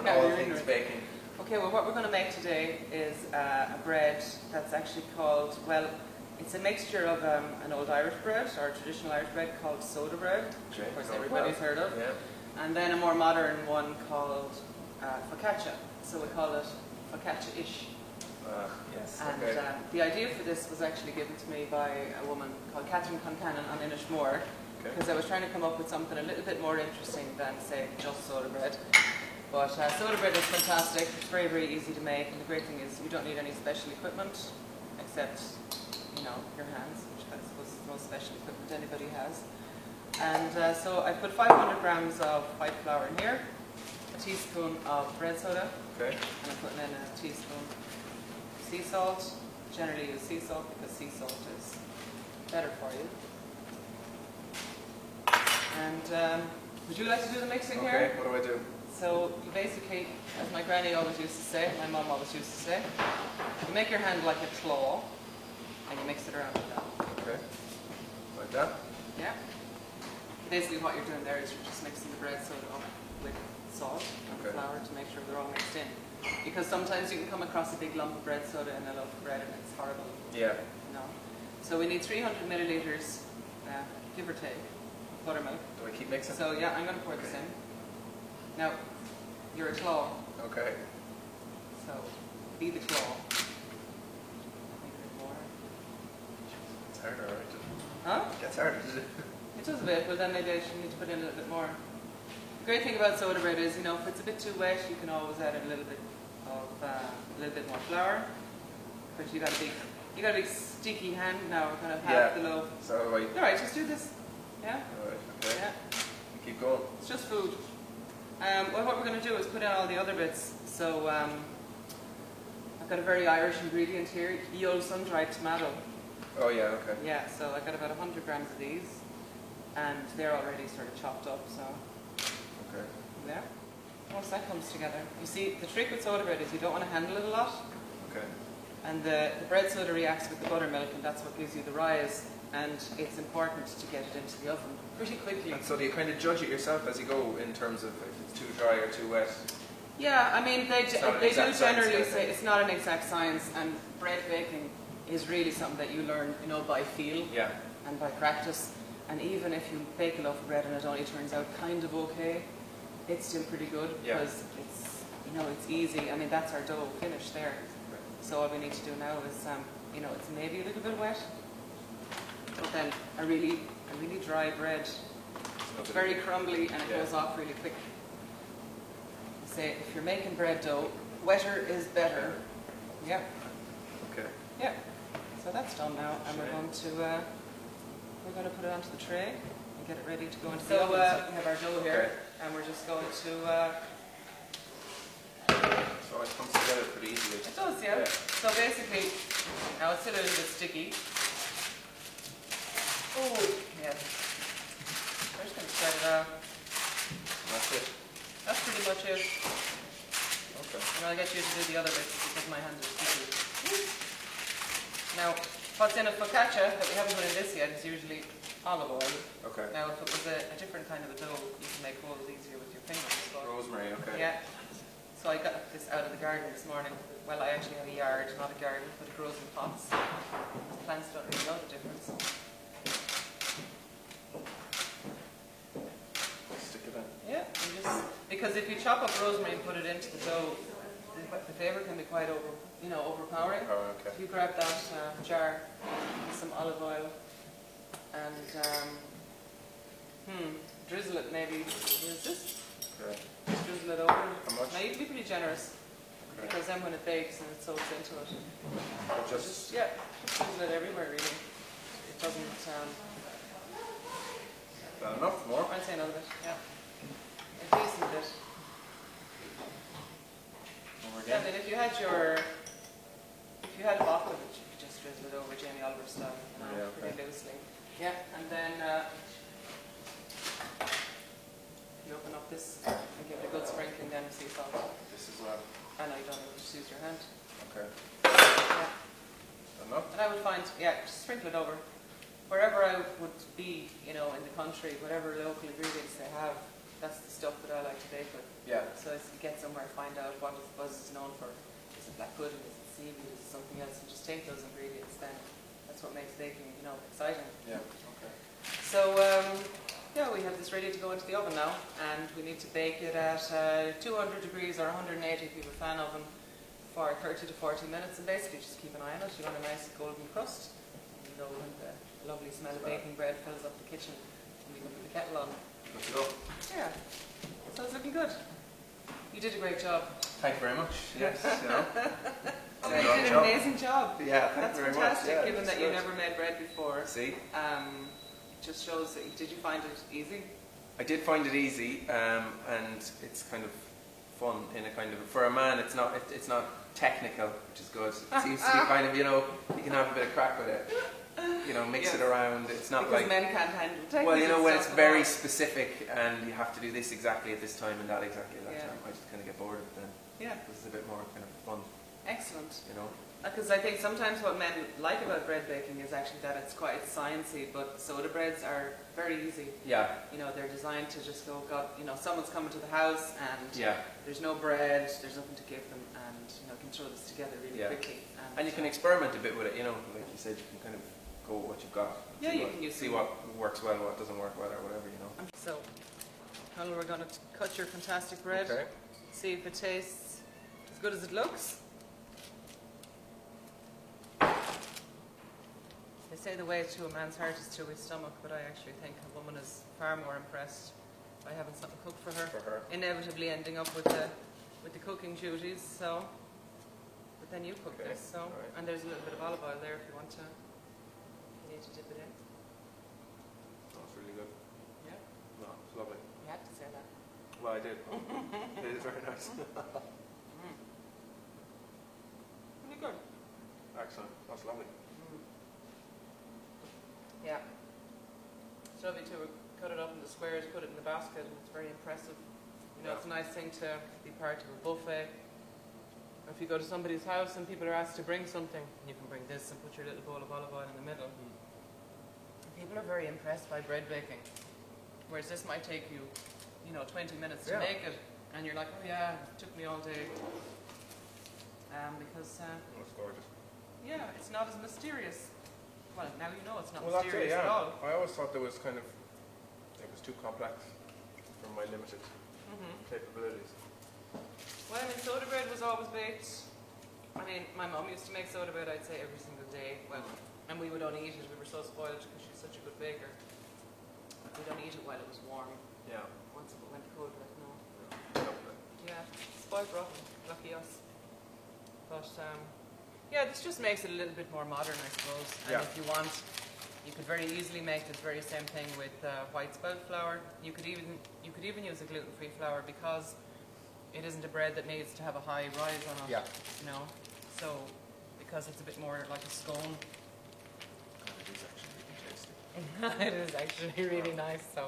all things baking. Okay, well what we're going to make today is a bread that's actually called, well, it's a mixture of an old Irish bread, or traditional Irish bread called soda bread, which of course everybody's heard of, and then a more modern one called focaccia. So we call it focaccia-ish. Yes. And the idea for this was actually given to me by a woman called Catherine Conall on Inishmore, because I was trying to come up with something a little bit more interesting than, say, just soda bread. But soda bread is fantastic. It's very, very easy to make, and the great thing is you don't need any special equipment except, you know, your hands, which I suppose is the most special equipment anybody has. And so I put 500 grams of white flour in here, a teaspoon of bread soda, and I'm putting in a teaspoon of sea salt. Generally use sea salt because sea salt is better for you. And would you like to do the mixing here? Okay, what do I do? So you basically, as my granny always used to say, my mum always used to say, you make your hand like a claw and you mix it around like that. Okay. Like that? Yeah. Basically what you're doing there is you're just mixing the bread soda up with salt and flour to make sure they're all mixed in. Because sometimes you can come across a big lump of bread soda in a loaf of bread and it's horrible. Yeah. You know? So we need 300 milliliters, give or take, buttermilk. Do I keep mixing? So yeah, I'm going to pour this in. Now, you're a claw. Okay. So, be the claw. Maybe a bit more. It's harder, right? Huh? It gets harder, does it? It does a bit, but then maybe I should need to put in a little bit more. The great thing about soda bread is, you know, if it's a bit too wet, you can always add a little bit more flour. But you got a big sticky hand now. We're going to have the loaf. So All right, just do this. Yeah. All right. Okay. Yeah. Keep going. It's just food. Well, what we're going to do is put in all the other bits. So I've got a very Irish ingredient here, the old sun-dried tomato. Oh yeah, okay. Yeah, so I've got about 100 grams of these, and they're already sort of chopped up. So there. Once that comes together, you see, the trick with soda bread is you don't want to handle it a lot. Okay. And the bread soda reacts with the buttermilk, and that's what gives you the rise. And it's important to get it into the oven pretty quickly. And so do you kind of judge it yourself as you go in terms of if it's too dry or too wet? Yeah, I mean, they do generally say it's not an exact science, and bread baking is really something that you learn, you know, by feel and by practice. And even if you bake a loaf of bread and it only turns out kind of okay, it's still pretty good because it's, you know, it's easy. I mean, that's our dough finished there. So all we need to do now is, you know, it's maybe a little bit wet, but then a really dry bread. It's very crumbly and it goes off really quick. Say, if you're making bread dough, wetter is better. Yeah. Okay. Yeah. So that's done now, and we're going to put it onto the tray and get it ready to go into the oven. So we have our dough here, and we're just going to. So it comes together pretty easily. It does, yeah. So basically, now it's still a little bit sticky. Oh, yeah. We're just going to spread it out. That's it. That's pretty much it. Okay. And I'll get you to do the other bits because my hands are sticky. Now, what's in a focaccia that we haven't put in this yet is usually olive oil. Okay. Now, if it was a different kind of a dough, you can make holes easier with your fingers. Rosemary, okay. Yeah. So I got this out of the garden this morning. Well, I actually have a yard, not a garden, but it grows in pots. The plants don't really know the difference. Stick it in. Yeah, because if you chop up rosemary and put it into the dough, the flavour can be quite overpowering. Oh, okay. If you grab that jar with some olive oil and drizzle it maybe. What is this? Okay. Just drizzle it over. How much? Now you can be pretty generous because then when it bakes and it soaks into it, Just drizzle it everywhere really. It doesn't. Not enough more. I'd say another bit. Yeah. A decent bit. Yeah, then if you had a bottle of it, you could just drizzle it over Jamie Oliver style, pretty loosely. Yeah, and then you open up this and give it a good sprinkling then of sea salt. This is what? I know you don't need to just use your hand. Okay. Yeah. Enough? And I would find, just sprinkle it over. Wherever I would be, you know, in the country, whatever local ingredients they have, that's the stuff that I like to bake with. Yeah. So as you get somewhere, find out what buzz is known for. Is it black pudding? Is it seaweed? Is it something else? And just take those ingredients. Then that's what makes baking, exciting. Yeah. Okay. So yeah, we have this ready to go into the oven now, and we need to bake it at 200 degrees or 180 if you have a fan oven for 30 to 40 minutes, and basically just keep an eye on it. You want a nice golden crust. And when the lovely smell of baking bread fills up the kitchen, and we can put the kettle on. Good to go. Yeah, so it's looking good. You did a great job. Thank you very much. Yes, You did an amazing job. Yeah, that's very fantastic. much. Yeah, given that good. you never made bread before. See, it just shows that. Did you find it easy? I did find it easy, and it's kind of fun in a kind of, for a man. It's not technical, which is good. It seems to be kind of, you can have a bit of crack with it. Mix it around. It's not because like men can't handle technical. Well, when it's stuff very at all. specific and you have to do this exactly at this time and that exactly at that Yeah. time, I just kind of get bored of it then. Yeah. This is a bit more kind of fun. Excellent. Because I think sometimes what men like about bread baking is actually that it's quite sciencey, but soda breads are very easy. Yeah. They're designed to just go, God, someone's coming to the house and Yeah. there's no bread, there's nothing to give them, and can throw this together really quickly. And you can experiment a bit with it, like you said, you can kind of go with what you've got. Yeah, you can use see what works well, what doesn't work well, or whatever, So, Conall, we're going to cut your fantastic bread. Okay. See if it tastes as good as it looks. They say the way to a man's heart is to his stomach, but I actually think a woman is far more impressed by having something cooked for her. Inevitably ending up with the cooking duties. So, but then you cook this. So, right. And there's a little bit of olive oil there if you want to. You need to dip it in. Oh, it's really good. Yeah. No, it's lovely. You had to say that. Well, I did. It is very nice. Really good. Excellent. That's lovely. Yeah. It's lovely to cut it up into squares, put it in the basket, and it's very impressive. It's a nice thing to be part of a buffet. Or if you go to somebody's house and people are asked to bring something, you can bring this and put your little bowl of olive oil in the middle. People are very impressed by bread baking. Whereas this might take you, 20 minutes to make it, and you're like, oh yeah, it took me all day. Because That's gorgeous. yeah, it's not as mysterious. Well, now you know it's not Well, mysterious that's it, at all. I always thought it was too complex for my limited capabilities. Well, soda bread was always baked. My mum used to make soda bread, I'd say, every single day. Well, and we would only eat it. We were so spoiled because she's such a good baker. We'd only eat it while it was warm. Yeah. Once it went cold, no. Yeah. Yeah, spoiled rotten. Lucky us. But, yeah, this just makes it a little bit more modern, I suppose. And if you want, you could very easily make this very same thing with white spelt flour. You could even use a gluten-free flour because it isn't a bread that needs to have a high rise on it. Yeah. So because it's a bit more like a scone. God, it is actually really tasty. It is actually really nice. So